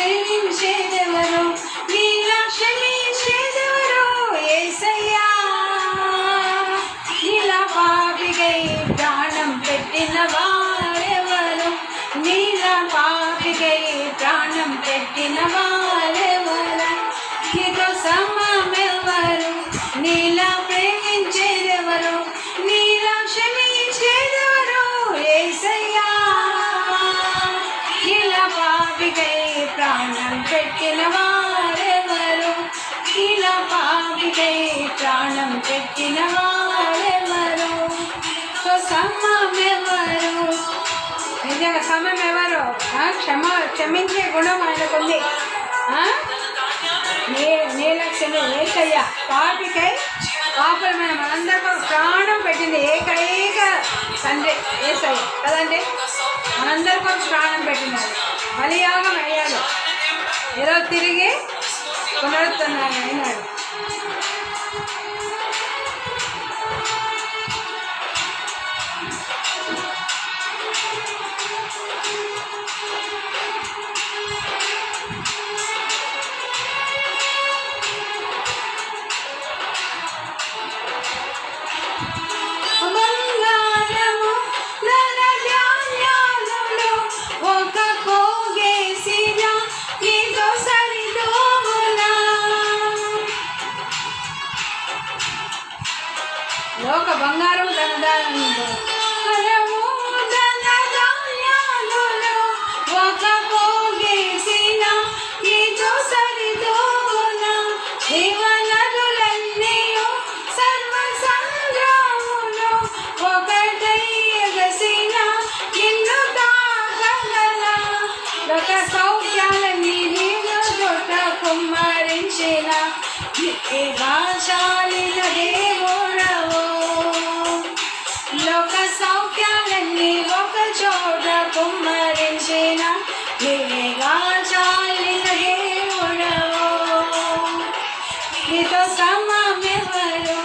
ప్రేమించేదెవరు, నీలా క్షమించేదెవరు యేసయ్యా. నీలా పాపికై ప్రాణం పెట్టిన వారెవరు, నీలా పాపికై ప్రాణం పెట్టిన వారెవరు, నీతో సమమెవరు, నీలా ప్రేమించేదెవరు, నీలా క్షమించేదెవరు యేసయ్యా. నీలా పాపికై ప్రాణం పెట్టిన వారెవరు, నీలా పాపికై ప్రాణం పెట్టిన వారెవరు, సమమెవరు. నిజంగా సమయం ఎవరు? క్షమించే గుణం ఆయనకుంది. నీలక్షణం యేసయ్య పాపికై పాపమైన మనందరికీ ప్రాణం పెట్టింది ఏకైక తండ్రి యేసయ్య కదండి. మనందరికీ ప్రాణం పెట్టినాడు, బలియాగం అయ్యాడు, ఈరోజు తిరిగి పునరుత్థానం అయినాడు. లోక బంగారం ధనధాన్యాలు ఒక పోగేసిన నీతో సరిదోన, జీవనదులన్నీయు సర్వ సంగ్రాములు ఒకటై ఎగసిన నిన్ను తాకగల, లోక సౌఖ్యాలన్నీ నీలో చోట కుమ్మరించిన నిత్యశాలిన దేవుడవు. లోక సౌఖ్యాలన్నీ ఒక చోట కుమ్మరించిన నివేగాచాలిన దేవుడవు. నీతో సమమెవరు,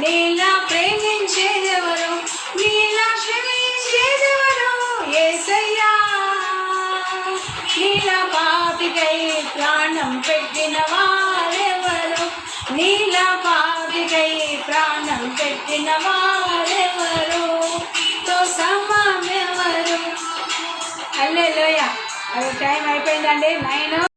నీలా ప్రేమించేదెవరు, నీలా క్షమించేదెవరు యేసయ్యా. నీలా పాపికై ప్రాణం పెట్టిన వారెవరు, నీలా పాపికై ప్రాణం పెట్టిన వారెవరు, తో సమమెవరు. హల్లెలూయా. అది టైం అయిపోయిందండి 9.